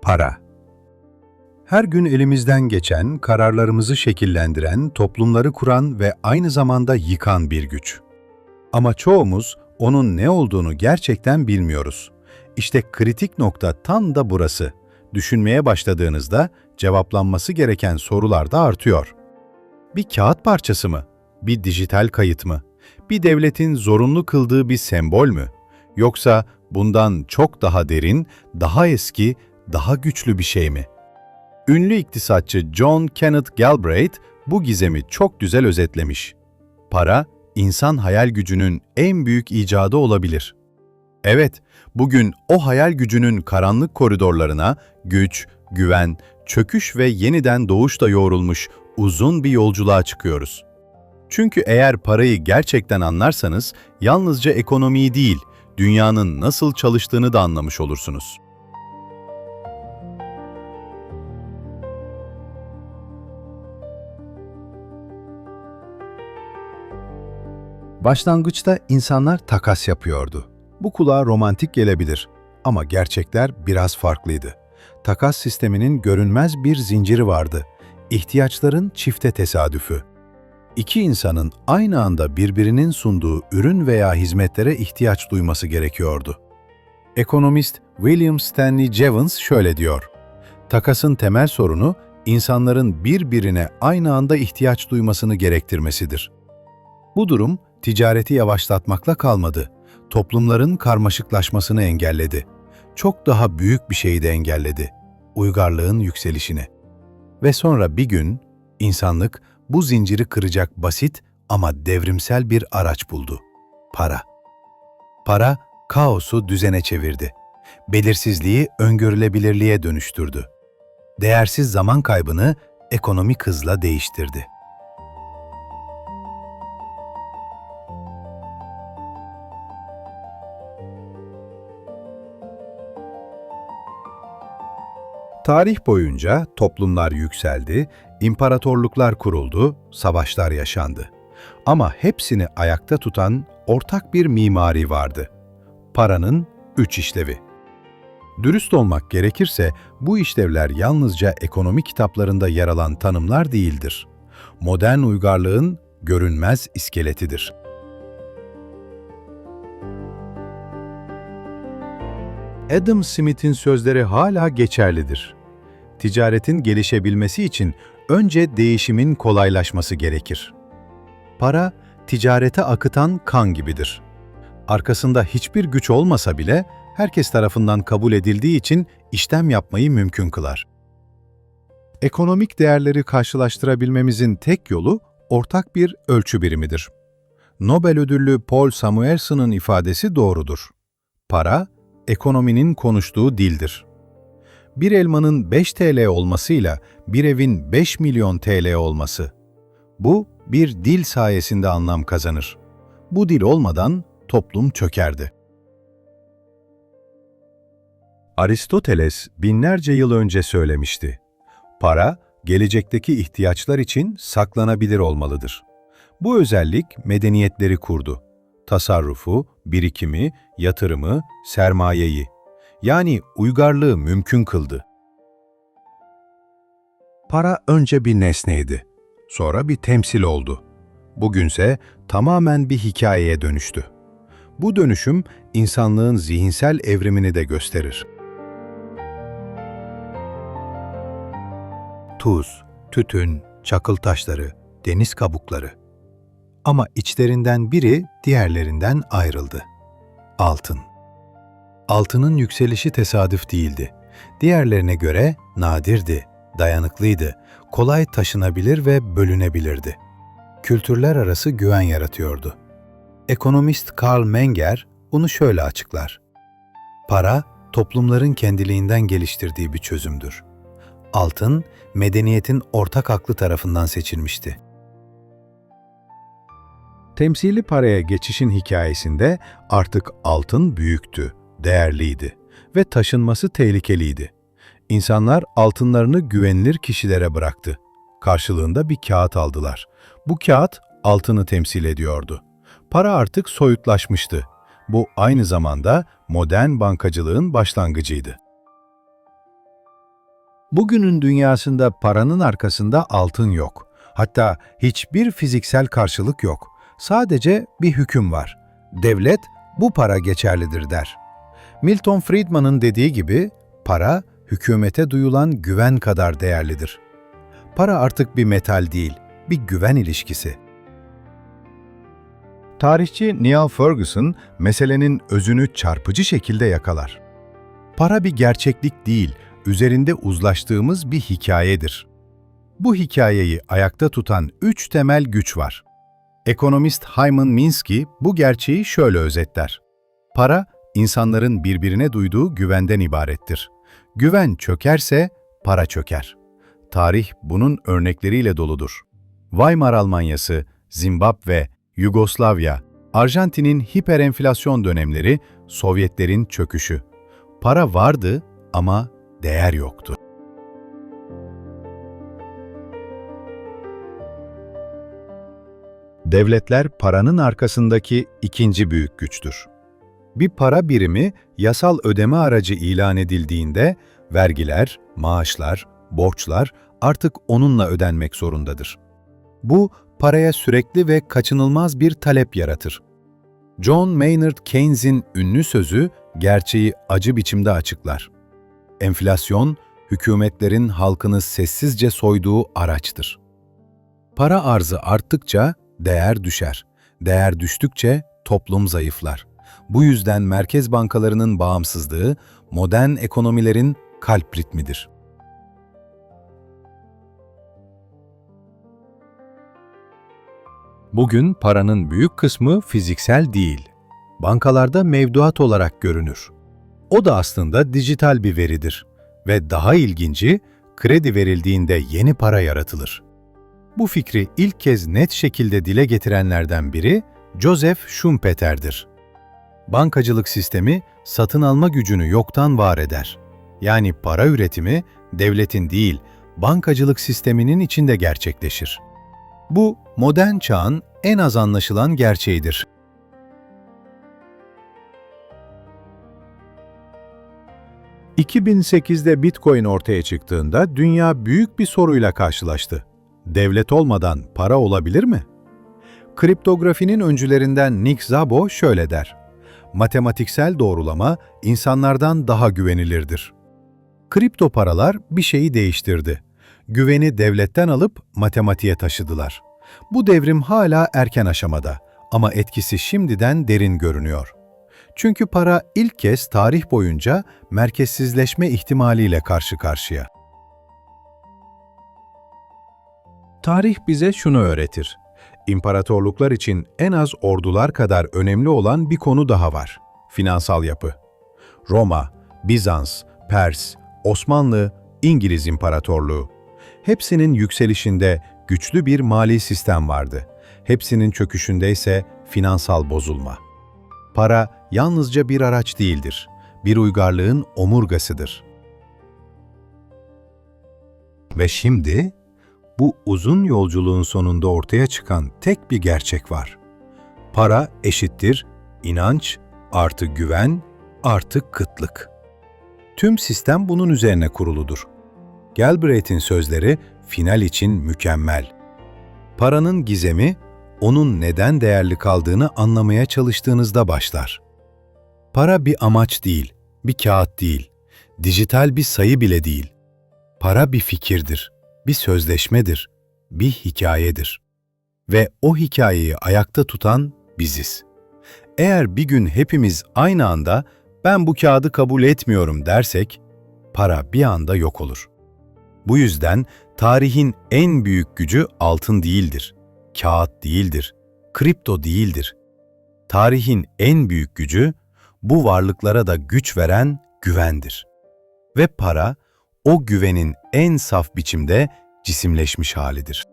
Para. Her gün elimizden geçen, kararlarımızı şekillendiren, toplumları kuran ve aynı zamanda yıkan bir güç. Ama çoğumuz onun ne olduğunu gerçekten bilmiyoruz. İşte kritik nokta tam da burası. Düşünmeye başladığınızda cevaplanması gereken sorular da artıyor. Bir kağıt parçası mı? Bir dijital kayıt mı? Bir devletin zorunlu kıldığı bir sembol mü? Yoksa bundan çok daha derin, daha eski, daha güçlü bir şey mi? Ünlü iktisatçı John Kenneth Galbraith bu gizemi çok güzel özetlemiş. Para, insan hayal gücünün en büyük icadı olabilir. Evet, bugün o hayal gücünün karanlık koridorlarına güç, güven, çöküş ve yeniden doğuşla yoğrulmuş uzun bir yolculuğa çıkıyoruz. Çünkü eğer parayı gerçekten anlarsanız, yalnızca ekonomiyi değil, dünyanın nasıl çalıştığını da anlamış olursunuz. Başlangıçta insanlar takas yapıyordu. Bu kulağa romantik gelebilir ama gerçekler biraz farklıydı. Takas sisteminin görünmez bir zinciri vardı. İhtiyaçların çifte tesadüfü. İki insanın aynı anda birbirinin sunduğu ürün veya hizmetlere ihtiyaç duyması gerekiyordu. Ekonomist William Stanley Jevons şöyle diyor: "Takasın temel sorunu, insanların birbirine aynı anda ihtiyaç duymasını gerektirmesidir." Bu durum, ticareti yavaşlatmakla kalmadı, toplumların karmaşıklaşmasını engelledi. Çok daha büyük bir şeyi de engelledi, uygarlığın yükselişini. Ve sonra bir gün, insanlık bu zinciri kıracak basit ama devrimsel bir araç buldu: para. Para, kaosu düzene çevirdi. Belirsizliği öngörülebilirliğe dönüştürdü. Değersiz zaman kaybını ekonomik hızla değiştirdi. Tarih boyunca toplumlar yükseldi, imparatorluklar kuruldu, savaşlar yaşandı. Ama hepsini ayakta tutan ortak bir mimari vardı: paranın 3 işlevi. Dürüst olmak gerekirse bu işlevler yalnızca ekonomi kitaplarında yer alan tanımlar değildir. Modern uygarlığın görünmez iskeletidir. Adam Smith'in sözleri hala geçerlidir. Ticaretin gelişebilmesi için önce değişimin kolaylaşması gerekir. Para, ticarete akıtan kan gibidir. Arkasında hiçbir güç olmasa bile herkes tarafından kabul edildiği için işlem yapmayı mümkün kılar. Ekonomik değerleri karşılaştırabilmemizin tek yolu ortak bir ölçü birimidir. Nobel ödüllü Paul Samuelson'ın ifadesi doğrudur: para, ekonominin konuştuğu dildir. Bir elmanın 5 TL olmasıyla bir evin 5 milyon TL olması. Bu bir dil sayesinde anlam kazanır. Bu dil olmadan toplum çökerdi. Aristoteles binlerce yıl önce söylemişti: para, gelecekteki ihtiyaçlar için saklanabilir olmalıdır. Bu özellik medeniyetleri kurdu. Tasarrufu, birikimi, yatırımı, sermayeyi, yani uygarlığı mümkün kıldı. Para önce bir nesneydi, sonra bir temsil oldu. Bugünse tamamen bir hikayeye dönüştü. Bu dönüşüm insanlığın zihinsel evrimini de gösterir. Tuz, tütün, çakıl taşları, deniz kabukları. Ama içlerinden biri diğerlerinden ayrıldı: altın. Altının yükselişi tesadüf değildi. Diğerlerine göre nadirdi, dayanıklıydı, kolay taşınabilir ve bölünebilirdi. Kültürler arası güven yaratıyordu. Ekonomist Karl Menger bunu şöyle açıklar: para, toplumların kendiliğinden geliştirdiği bir çözümdür. Altın, medeniyetin ortak aklı tarafından seçilmişti. Temsili paraya geçişin hikayesinde artık altın büyüktü, değerliydi ve taşınması tehlikeliydi. İnsanlar altınlarını güvenilir kişilere bıraktı. Karşılığında bir kağıt aldılar. Bu kağıt altını temsil ediyordu. Para artık soyutlaşmıştı. Bu aynı zamanda modern bankacılığın başlangıcıydı. Bugünün dünyasında paranın arkasında altın yok. Hatta hiçbir fiziksel karşılık yok. Sadece bir hüküm var. Devlet, bu para geçerlidir der. Milton Friedman'ın dediği gibi, para, hükümete duyulan güven kadar değerlidir. Para artık bir metal değil, bir güven ilişkisi. Tarihçi Niall Ferguson, meselenin özünü çarpıcı şekilde yakalar. Para bir gerçeklik değil, üzerinde uzlaştığımız bir hikayedir. Bu hikayeyi ayakta tutan 3 temel güç var. Ekonomist Hyman Minsky bu gerçeği şöyle özetler. Para, insanların birbirine duyduğu güvenden ibarettir. Güven çökerse para çöker. Tarih bunun örnekleriyle doludur. Weimar Almanyası, Zimbabwe, Yugoslavya, Arjantin'in hiperenflasyon dönemleri, Sovyetlerin çöküşü. Para vardı ama değer yoktu. Devletler paranın arkasındaki ikinci büyük güçtür. Bir para birimi yasal ödeme aracı ilan edildiğinde vergiler, maaşlar, borçlar artık onunla ödenmek zorundadır. Bu paraya sürekli ve kaçınılmaz bir talep yaratır. John Maynard Keynes'in ünlü sözü gerçeği acı biçimde açıklar. Enflasyon, hükümetlerin halkını sessizce soyduğu araçtır. Para arzı arttıkça değer düşer. Değer düştükçe toplum zayıflar. Bu yüzden merkez bankalarının bağımsızlığı, modern ekonomilerin kalp ritmidir. Bugün paranın büyük kısmı fiziksel değil. Bankalarda mevduat olarak görünür. O da aslında dijital bir veridir. Ve daha ilginci, kredi verildiğinde yeni para yaratılır. Bu fikri ilk kez net şekilde dile getirenlerden biri Joseph Schumpeter'dir. Bankacılık sistemi satın alma gücünü yoktan var eder. Yani para üretimi devletin değil, bankacılık sisteminin içinde gerçekleşir. Bu modern çağın en az anlaşılan gerçeğidir. ...2008'de Bitcoin ortaya çıktığında dünya büyük bir soruyla karşılaştı. Devlet olmadan para olabilir mi? Kriptografinin öncülerinden Nick Szabo şöyle der: matematiksel doğrulama insanlardan daha güvenilirdir. Kripto paralar bir şeyi değiştirdi. Güveni devletten alıp matematiğe taşıdılar. Bu devrim hala erken aşamada ama etkisi şimdiden derin görünüyor. Çünkü para ilk kez tarih boyunca merkezsizleşme ihtimaliyle karşı karşıya. Tarih bize şunu öğretir. İmparatorluklar için en az ordular kadar önemli olan bir konu daha var: finansal yapı. Roma, Bizans, Pers, Osmanlı, İngiliz İmparatorluğu. Hepsinin yükselişinde güçlü bir mali sistem vardı. Hepsinin çöküşünde ise finansal bozulma. Para yalnızca bir araç değildir. Bir uygarlığın omurgasıdır. Ve şimdi bu uzun yolculuğun sonunda ortaya çıkan tek bir gerçek var. Para eşittir inanç artı güven artı kıtlık. Tüm sistem bunun üzerine kuruludur. Galbraith'in sözleri final için mükemmel. Paranın gizemi, onun neden değerli kaldığını anlamaya çalıştığınızda başlar. Para bir amaç değil, bir kağıt değil, dijital bir sayı bile değil. Para bir fikirdir, bir sözleşmedir, bir hikayedir. Ve o hikayeyi ayakta tutan biziz. Eğer bir gün hepimiz aynı anda "ben bu kağıdı kabul etmiyorum" dersek, para bir anda yok olur. Bu yüzden tarihin en büyük gücü altın değildir, kağıt değildir, kripto değildir. Tarihin en büyük gücü, bu varlıklara da güç veren güvendir. Ve para, o güvenin en saf biçimde cisimleşmiş halidir.